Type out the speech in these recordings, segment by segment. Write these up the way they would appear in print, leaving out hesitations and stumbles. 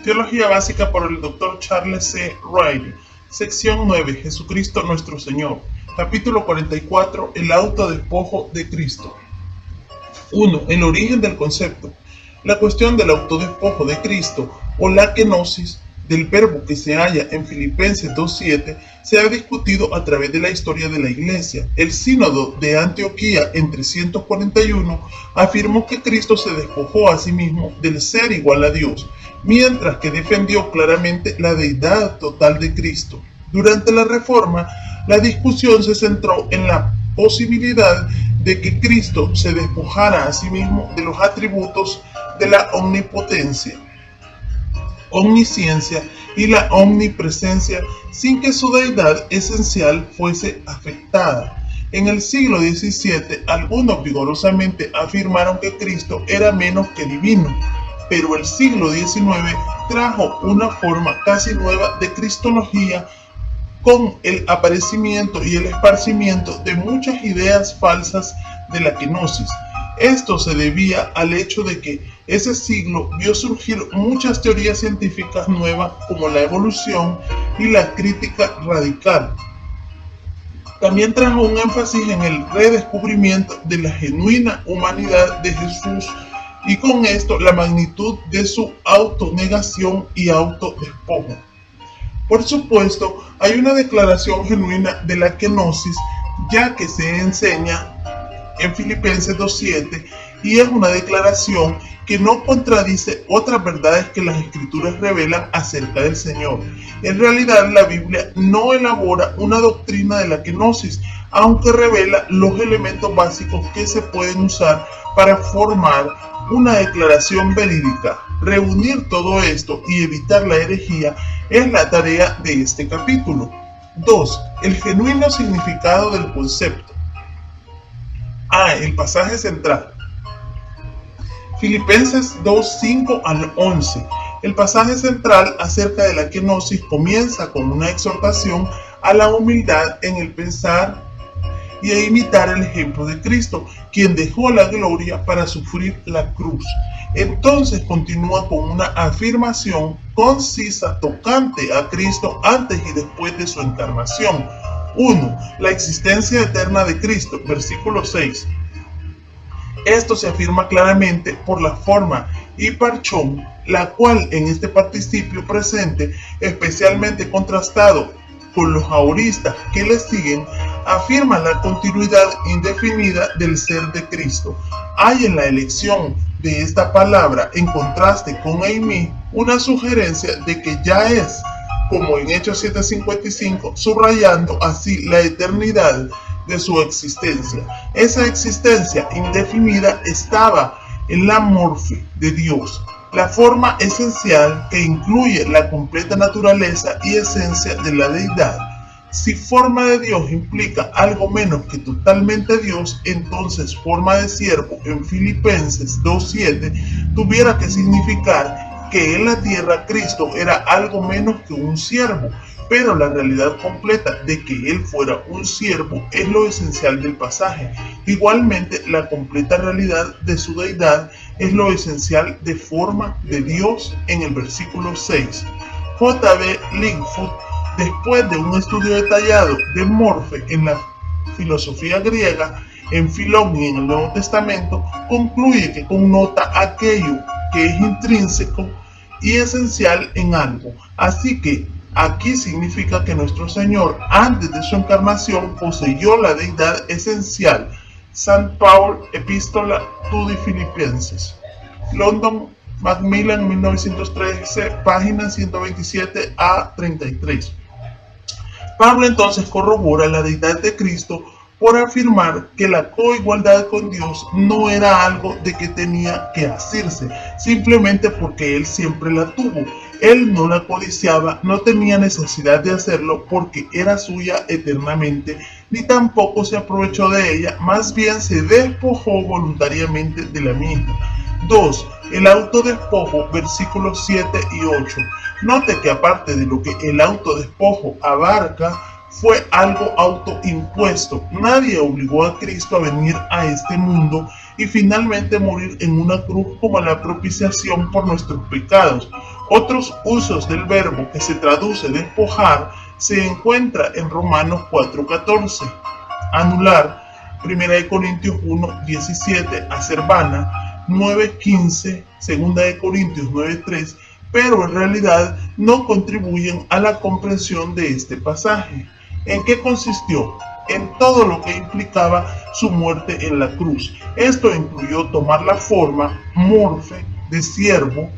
Teología básica por el Dr. Charles C. Riley. Sección 9. Jesucristo nuestro Señor. Capítulo 44. El autodespojo de Cristo. 1. El origen del concepto. La cuestión del autodespojo de Cristo o la kenosis del verbo que se halla en Filipenses 2.7 se ha discutido a través de la historia de la Iglesia. El sínodo de Antioquía en 341 afirmó que Cristo se despojó a sí mismo del ser igual a Dios, mientras que defendió claramente la deidad total de Cristo. Durante la Reforma, la discusión se centró en la posibilidad de que Cristo se despojara a sí mismo de los atributos de la omnipotencia, omnisciencia y la omnipresencia sin que su deidad esencial fuese afectada. En el siglo XVII, algunos vigorosamente afirmaron que Cristo era menos que divino, pero el siglo XIX trajo una forma casi nueva de cristología con el aparecimiento y el esparcimiento de muchas ideas falsas de la kenosis. Esto se debía al hecho de que ese siglo vio surgir muchas teorías científicas nuevas como la evolución y la crítica radical. También trajo un énfasis en el redescubrimiento de la genuina humanidad de Jesús y con esto la magnitud de su autonegación y autodespojo. Por supuesto, hay una declaración genuina de la kenosis, ya que se enseña en Filipenses 2.7 y es una declaración que no contradice otras verdades que las Escrituras revelan acerca del Señor. En realidad, la Biblia no elabora una doctrina de la kenosis, aunque revela los elementos básicos que se pueden usar para formar una declaración verídica. Reunir todo esto y evitar la herejía es la tarea de este capítulo. 2. El genuino significado del concepto. El pasaje central. Filipenses 2:5 al 11. El pasaje central acerca de la kenosis comienza con una exhortación a la humildad en el pensar y a imitar el ejemplo de Cristo, quien dejó la gloria para sufrir la cruz. Entonces continúa con una afirmación concisa tocante a Cristo antes y después de su encarnación. 1. La existencia eterna de Cristo, versículo 6. Esto se afirma claramente por la forma hiparchón, la cual en este participio presente, especialmente contrastado con los aoristas que le siguen, afirma la continuidad indefinida del ser de Cristo. Hay en la elección de esta palabra, en contraste con eimi, una sugerencia de que ya es, como en Hechos 7:55, subrayando así la eternidad de su existencia. Esa existencia indefinida estaba en la morfe de Dios, la forma esencial que incluye la completa naturaleza y esencia de la deidad. Si forma de Dios implica algo menos que totalmente Dios, entonces forma de siervo en Filipenses 2.7 tuviera que significar que en la tierra Cristo era algo menos que un siervo, pero la realidad completa de que él fuera un siervo es lo esencial del pasaje. Igualmente, la completa realidad de su deidad es lo esencial de forma de Dios en el versículo 6. J.B. Lightfoot, después de un estudio detallado de Morfe en la filosofía griega, en Filón y en el Nuevo Testamento, concluye que connota aquello que es intrínseco y esencial en algo. Así que aquí significa que nuestro Señor, antes de su encarnación, poseyó la deidad esencial. St. Paul, Epístola to the Filipenses. London, Macmillan, 1913, página 127 a 33. Pablo entonces corrobora la deidad de Cristo por afirmar que la coigualdad con Dios no era algo de que tenía que asirse, simplemente porque él siempre la tuvo. Él no la codiciaba, no tenía necesidad de hacerlo porque era suya eternamente, ni tampoco se aprovechó de ella, más bien se despojó voluntariamente de la misma. 2. El autodespojo, versículos 7 y 8. Note que aparte de lo que el autodespojo abarca, fue algo autoimpuesto. Nadie obligó a Cristo a venir a este mundo y finalmente morir en una cruz como la propiciación por nuestros pecados. Otros usos del verbo que se traduce despojar se encuentra en Romanos 4:14, anular, 1 Corintios 1:17, hacer vana, 9:15, 2 Corintios 9:3, pero en realidad no contribuyen a la comprensión de este pasaje. ¿En qué consistió? En todo lo que implicaba su muerte en la cruz. Esto incluyó tomar la forma morfe de siervo,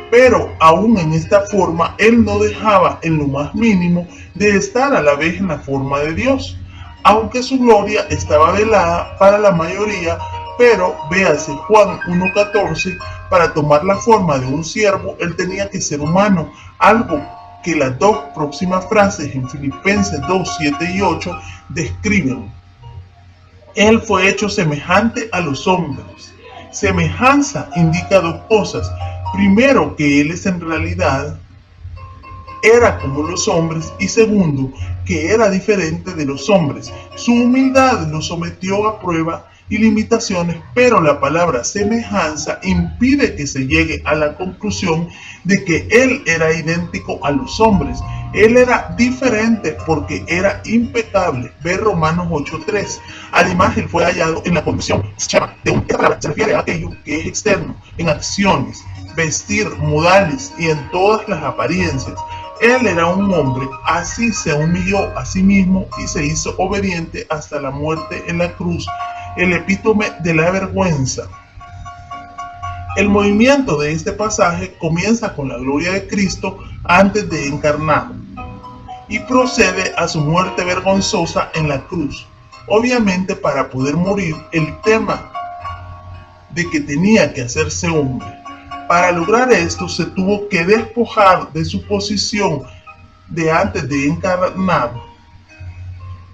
pero aún en esta forma él no dejaba en lo más mínimo de estar a la vez en la forma de Dios, aunque su gloria estaba velada para la mayoría. Pero véase Juan 1:14, para tomar la forma de un siervo él tenía que ser humano, algo que las dos próximas frases en Filipenses 2:7 y 8 describen. Él fue hecho semejante a los hombres. Semejanza indica dos cosas. Primero, que él es en realidad era como los hombres, y segundo, que era diferente de los hombres. Su humildad lo sometió a prueba y limitaciones, pero la palabra semejanza impide que se llegue a la conclusión de que él era idéntico a los hombres. Él era diferente porque era impecable. Ve Romanos 8:3. Además, él fue hallado en la condición de un. Esta palabra se refiere a aquello que es externo, en acciones, vestir, modales y en todas las apariencias. Él era un hombre, así se humilló a sí mismo y se hizo obediente hasta la muerte en la cruz, el epítome de la vergüenza. El movimiento de este pasaje comienza con la gloria de Cristo antes de encarnar y procede a su muerte vergonzosa en la cruz. Obviamente, para poder morir, el tema de que tenía que hacerse hombre. Para lograr esto se tuvo que despojar de su posición de antes de encarnar,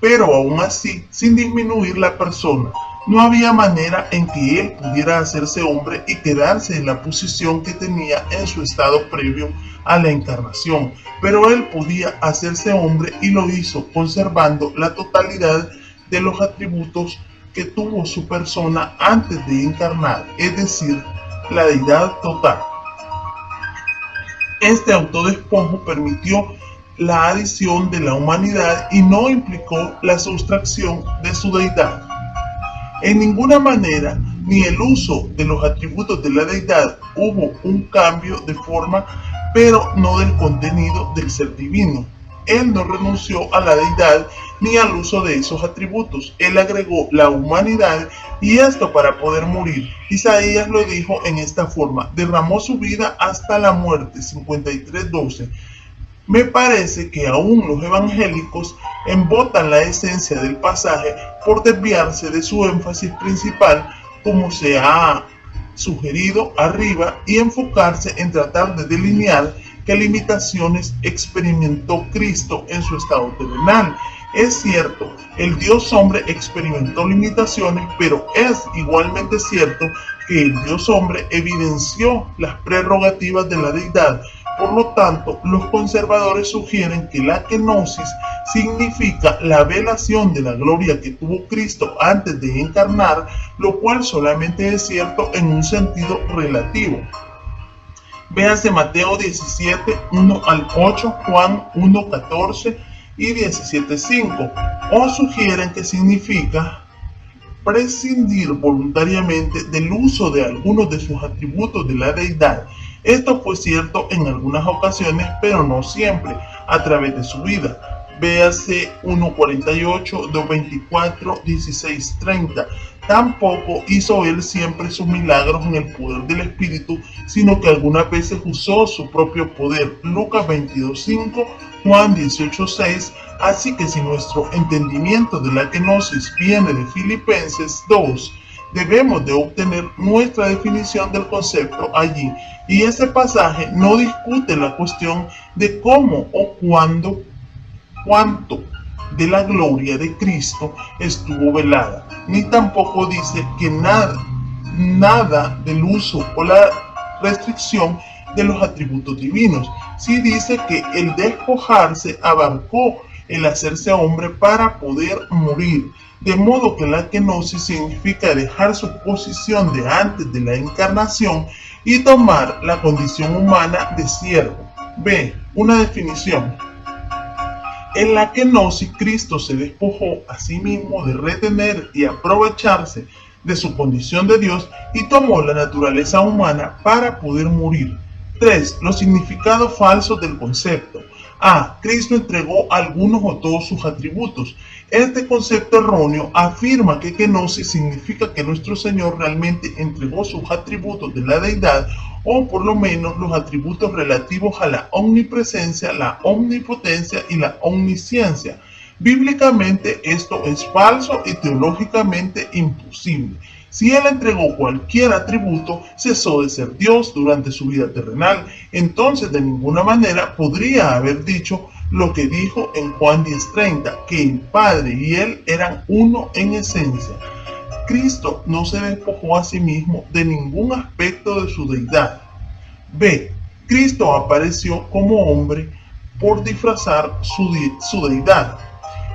pero aún así sin disminuir la persona. No había manera en que él pudiera hacerse hombre y quedarse en la posición que tenía en su estado previo a la encarnación, pero él podía hacerse hombre y lo hizo conservando la totalidad de los atributos que tuvo su persona antes de encarnar, es decir, la deidad total. Este autodespojo permitió la adición de la humanidad y no implicó la sustracción de su deidad. En ninguna manera, ni el uso de los atributos de la deidad hubo un cambio de forma, pero no del contenido del ser divino. Él no renunció a la deidad ni al uso de esos atributos. Él agregó la humanidad, y esto para poder morir. Isaías lo dijo en esta forma: derramó su vida hasta la muerte. 53:12. Me parece que aún los evangélicos embotan la esencia del pasaje por desviarse de su énfasis principal, como se ha sugerido arriba, y enfocarse en tratar de delinear qué limitaciones experimentó Cristo en su estado terrenal. Es cierto, el Dios hombre experimentó limitaciones, pero es igualmente cierto que el Dios hombre evidenció las prerrogativas de la deidad. Por lo tanto, los conservadores sugieren que la kenosis significa la velación de la gloria que tuvo Cristo antes de encarnar, lo cual solamente es cierto en un sentido relativo. Véase Mateo 17, 1 al 8, Juan 1, 14 y 17:5, o sugieren que significa prescindir voluntariamente del uso de algunos de sus atributos de la deidad. Esto fue cierto en algunas ocasiones, pero no siempre, a través de su vida. Véase 1:48, 2:24, 16:30. Tampoco hizo él siempre sus milagros en el poder del Espíritu, sino que algunas veces usó su propio poder. Lucas 22:5, Juan 18:6. Así que si nuestro entendimiento de la kenosis viene de Filipenses 2, debemos de obtener nuestra definición del concepto allí. Y ese pasaje no discute la cuestión de cómo o cuánto de la gloria de Cristo estuvo velada, ni tampoco dice que nada del uso o la restricción de los atributos divinos. Sí dice que el despojarse abarcó el hacerse hombre para poder morir. de modo que la kenosis significa dejar su posición de antes de la encarnación y tomar la condición humana de siervo. B. Una definición. En la kenosis, Cristo se despojó a sí mismo de retener y aprovecharse de su condición de Dios y tomó la naturaleza humana para poder morir. 3. Los significados falsos del concepto. A. Cristo entregó algunos o todos sus atributos. Este concepto erróneo afirma que kenosis significa que nuestro Señor realmente entregó sus atributos de la deidad, o por lo menos los atributos relativos a la omnipresencia, la omnipotencia y la omnisciencia. Bíblicamente esto es falso y teológicamente imposible. Si Él entregó cualquier atributo, cesó de ser Dios durante su vida terrenal, entonces de ninguna manera podría haber dicho lo que dijo en Juan 10:30, que el Padre y Él eran uno en esencia. Cristo no se despojó a sí mismo de ningún aspecto de su deidad. B. Cristo apareció como hombre por disfrazar su deidad.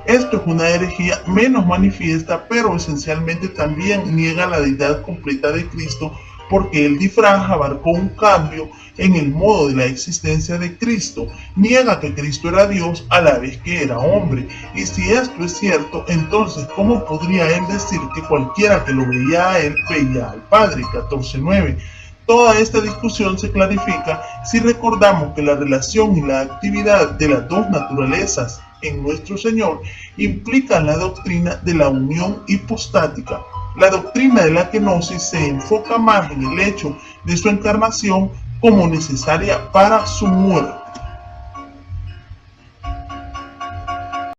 Esto es una herejía menos manifiesta, pero esencialmente también niega la deidad completa de Cristo, porque el disfraz abarcó un cambio en el modo de la existencia de Cristo. Niega que Cristo era Dios a la vez que era hombre. Y si esto es cierto, entonces ¿cómo podría él decir que cualquiera que lo veía a él veía al Padre? 14:9. Toda esta discusión se clarifica si recordamos que la relación y la actividad de las dos naturalezas en nuestro Señor implica la doctrina de la unión hipostática. La doctrina de la kenosis se enfoca más en el hecho de su encarnación como necesaria para su muerte.